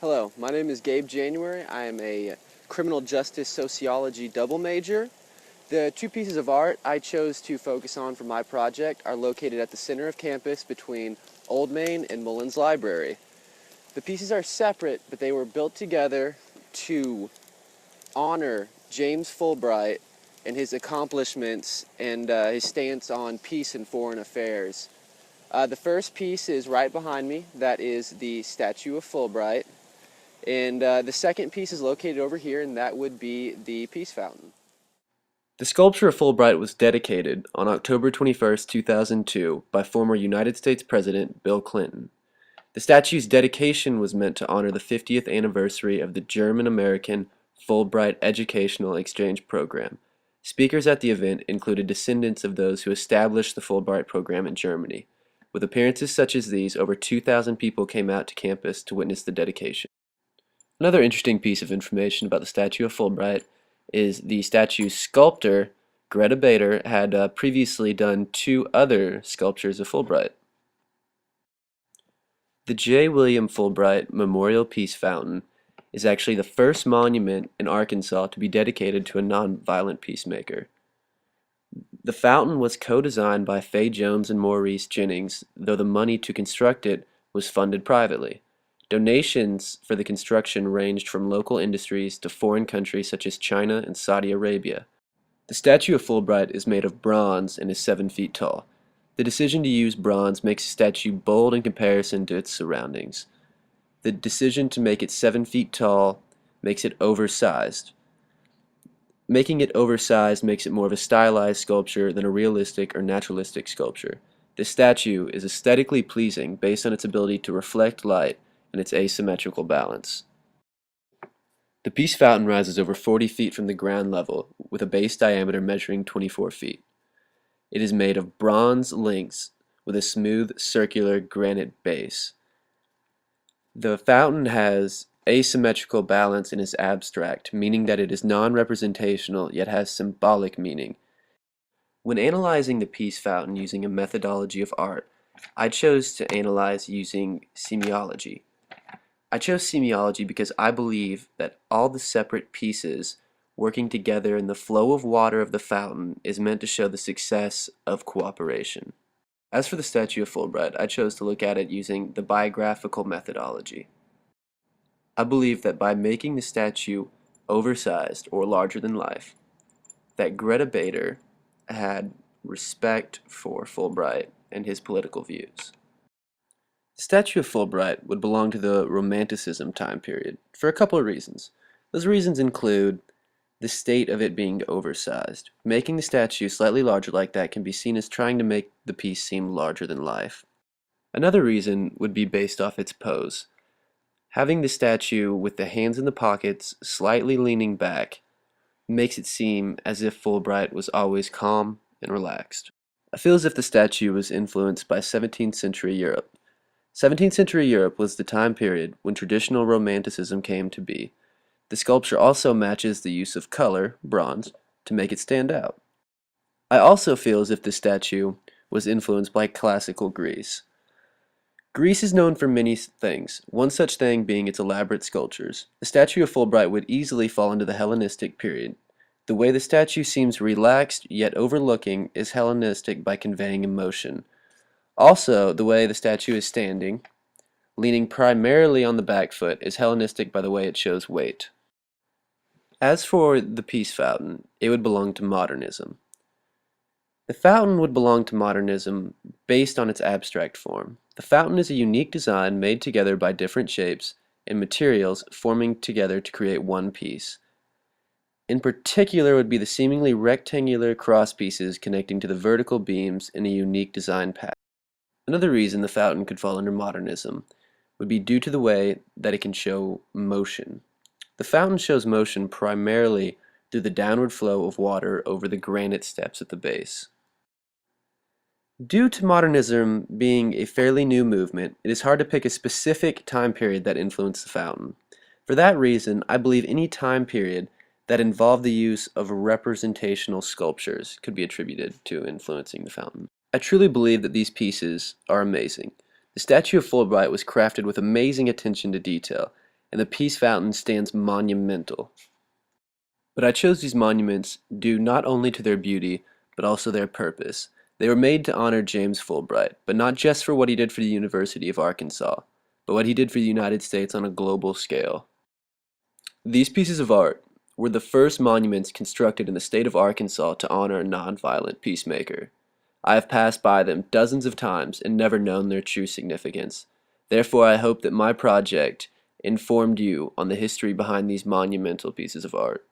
Hello, my name is Gabe January. I am a criminal justice sociology double major. The two pieces of art I chose to focus on for my project are located at the center of campus between Old Main and Mullins Library. The pieces are separate, but they were built together to honor James Fulbright and his accomplishments and his stance on peace and foreign affairs. The first piece is right behind me. That is the statue of Fulbright. And the second piece is located over here, and that would be the Peace Fountain. The sculpture of Fulbright was dedicated on October 21st, 2002 by former United States President Bill Clinton. The statue's dedication was meant to honor the 50th anniversary of the German-American Fulbright Educational Exchange Program. Speakers at the event included descendants of those who established the Fulbright program in Germany. With appearances such as these, over 2,000 people came out to campus to witness the dedication. Another interesting piece of information about the statue of Fulbright is the statue's sculptor, Greta Bader, had previously done two other sculptures of Fulbright. The J. William Fulbright Memorial Peace Fountain is actually the first monument in Arkansas to be dedicated to a nonviolent peacemaker. The fountain was co-designed by Fay Jones and Maurice Jennings, though the money to construct it was funded privately. Donations for the construction ranged from local industries to foreign countries such as China and Saudi Arabia. The statue of Fulbright is made of bronze and is 7 feet tall. The decision to use bronze makes the statue bold in comparison to its surroundings. The decision to make it 7 feet tall makes it oversized. Making it oversized makes it more of a stylized sculpture than a realistic or naturalistic sculpture. This statue is aesthetically pleasing based on its ability to reflect light and its asymmetrical balance. The Peace Fountain rises over 40 feet from the ground level, with a base diameter measuring 24 feet. It is made of bronze links with a smooth, circular granite base. The fountain has asymmetrical balance and is abstract, meaning that it is non-representational yet has symbolic meaning. When analyzing the Peace Fountain using a methodology of art, I chose to analyze using semiology. I chose semiology because I believe that all the separate pieces working together in the flow of water of the fountain is meant to show the success of cooperation. As for the statue of Fulbright, I chose to look at it using the biographical methodology. I believe that by making the statue oversized or larger than life, that Greta Bader had respect for Fulbright and his political views. The statue of Fulbright would belong to the Romanticism time period for a couple of reasons. Those reasons include the state of it being oversized. Making the statue slightly larger like that can be seen as trying to make the piece seem larger than life. Another reason would be based off its pose. Having the statue with the hands in the pockets, slightly leaning back, makes it seem as if Fulbright was always calm and relaxed. I feel as if the statue was influenced by 17th century Europe. 17th century Europe was the time period when traditional Romanticism came to be. The sculpture also matches the use of color, bronze, to make it stand out. I also feel as if the statue was influenced by classical Greece. Greece is known for many things, one such thing being its elaborate sculptures. The statue of Fulbright would easily fall into the Hellenistic period. The way the statue seems relaxed yet overlooking is Hellenistic by conveying emotion. Also, the way the statue is standing, leaning primarily on the back foot, is Hellenistic by the way it shows weight. As for the Peace Fountain, it would belong to modernism. The fountain would belong to modernism based on its abstract form. The fountain is a unique design made together by different shapes and materials forming together to create one piece. In particular would be the seemingly rectangular cross pieces connecting to the vertical beams in a unique design pattern. Another reason the fountain could fall under modernism would be due to the way that it can show motion. The fountain shows motion primarily through the downward flow of water over the granite steps at the base. Due to modernism being a fairly new movement, it is hard to pick a specific time period that influenced the fountain. For that reason, I believe any time period that involved the use of representational sculptures could be attributed to influencing the fountain. I truly believe that these pieces are amazing. The statue of Fulbright was crafted with amazing attention to detail, and the Peace Fountain stands monumental. But I chose these monuments due not only to their beauty, but also their purpose. They were made to honor James Fulbright, but not just for what he did for the University of Arkansas, but what he did for the United States on a global scale. These pieces of art were the first monuments constructed in the state of Arkansas to honor a nonviolent peacemaker. I have passed by them dozens of times and never known their true significance. Therefore, I hope that my project informed you on the history behind these monumental pieces of art.